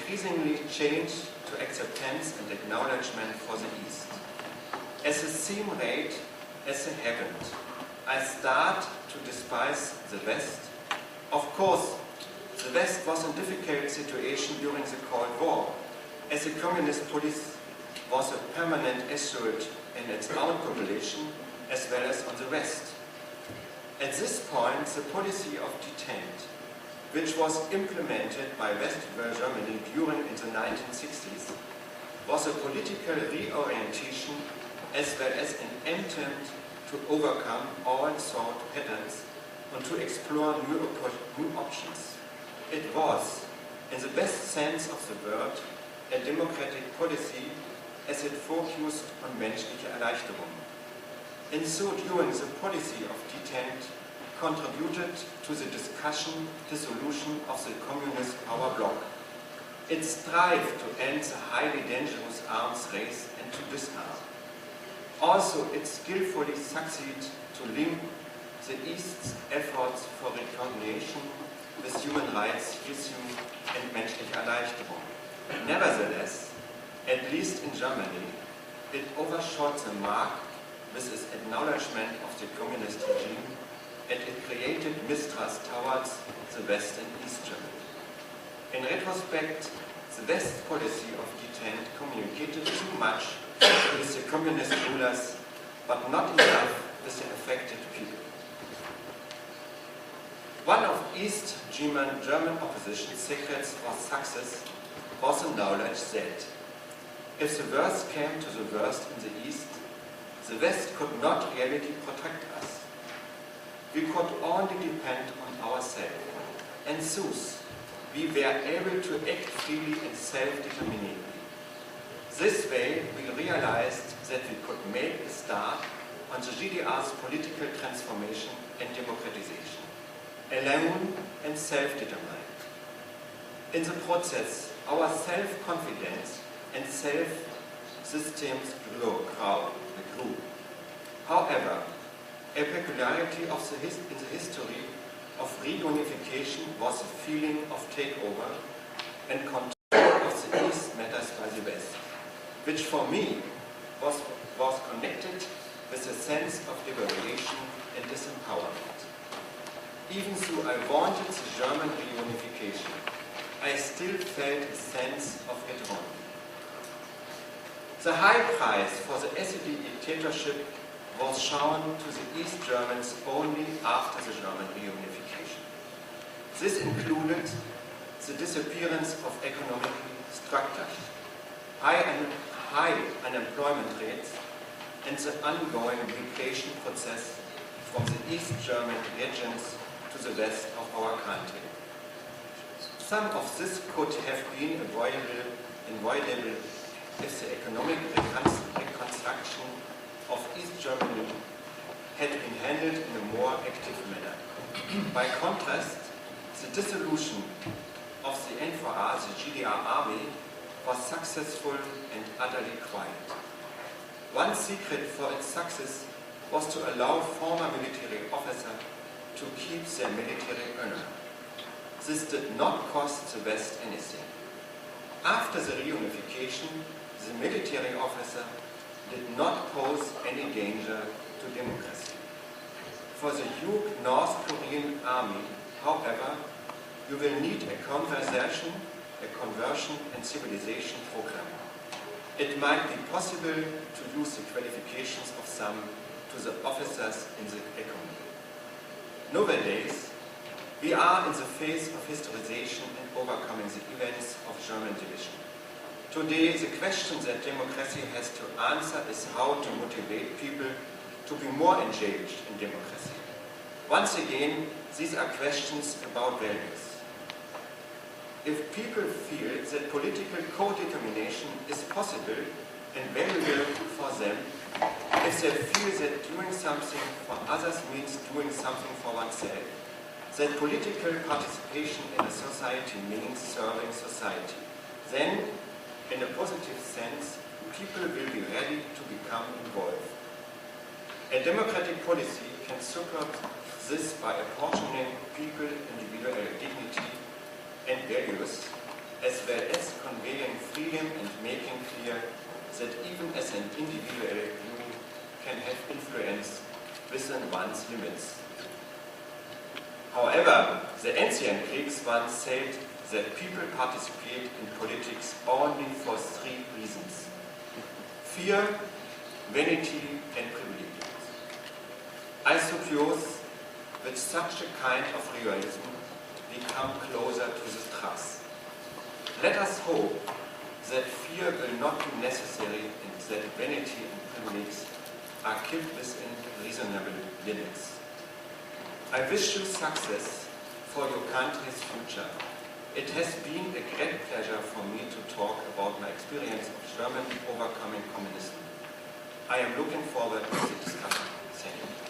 increasingly changed to acceptance and acknowledgement for the East. As the same rate as the happened, I start to despise the West. Of course, the West was in a difficult situation during the Cold War, as the communist policy was a permanent assault in its own population as well as on the West. At this point, the policy of detente, which was implemented by West Germany during the 1960s, was a political reorientation as well as an attempt to overcome all thought patterns and to explore new options. It was, in the best sense of the word, a democratic policy as it focused on menschliche Erleichterung. In so doing, the policy of detente contributed to the dissolution of the communist power bloc. It strived to end the highly dangerous arms race and to disarm. Also, it skillfully succeeded to link the East's efforts for reconciliation with human rights issue and menschliche Erleichterung. Nevertheless, at least in Germany, it overshot the mark with its acknowledgement of the communist regime, and it created mistrust towards the West and East Germany. In retrospect, the West policy of detente communicated too much with the communist rulers, but not enough with the affected people. One of East German opposition secrets for success was the knowledge that if the worst came to the worst in the East, the West could not really protect us. We could only depend on ourselves, and thus we were able to act freely and self-determinedly. This way, we realized that we could make a start on the GDR's political transformation and democratization, alone and self-determined. In the process, our self-confidence and self-systems grew. However, a peculiarity of in the history of reunification was a feeling of takeover and control of the East matters by the West, which for me was connected with a sense of liberation and disempowerment. Even though I wanted the German reunification, I still felt a sense of heteronomy. The high price for the SED dictatorship was shown to the East Germans only after the German reunification. This included the disappearance of economic structures, high unemployment rates, and the ongoing migration process from the East German regions to the west of our country. Some of this could have been avoidable if the economic reconstruction of East Germany had been handled in a more active manner. By contrast, the dissolution of the NVA, the GDR army, was successful and utterly quiet. One secret for its success was to allow former military officers to keep their military honor. This did not cost the West anything. After the reunification, the military officer did not pose any danger to democracy. For the new North Korean army, however, you will need a conversion and civilization program. It might be possible to use the qualifications of some to the officers in the economy. Nowadays, we are in the phase of historization and overcoming the events of German division. Today, the question that democracy has to answer is how to motivate people to be more engaged in democracy. Once again, these are questions about values. If people feel that political co-determination is possible and valuable for them, if they feel that doing something for others means doing something for oneself, that political participation in a society means serving society, then, in a positive sense, people will be ready to become involved. A democratic policy can support this by apportioning people individual dignity and values, as well as conveying freedom and making clear that even as an individual you can have influence within one's limits. However, the ancient Greeks once said that people participate in politics only for three reasons: fear, vanity, and privilege. I suppose with such a kind of realism we come closer to the trust. Let us hope that fear will not be necessary and that vanity and privilege are kept within reasonable limits. I wish you success for your country's future. It has been a great pleasure for me to talk about my experience of Germany overcoming communism. I am looking forward to the discussion. Thank you.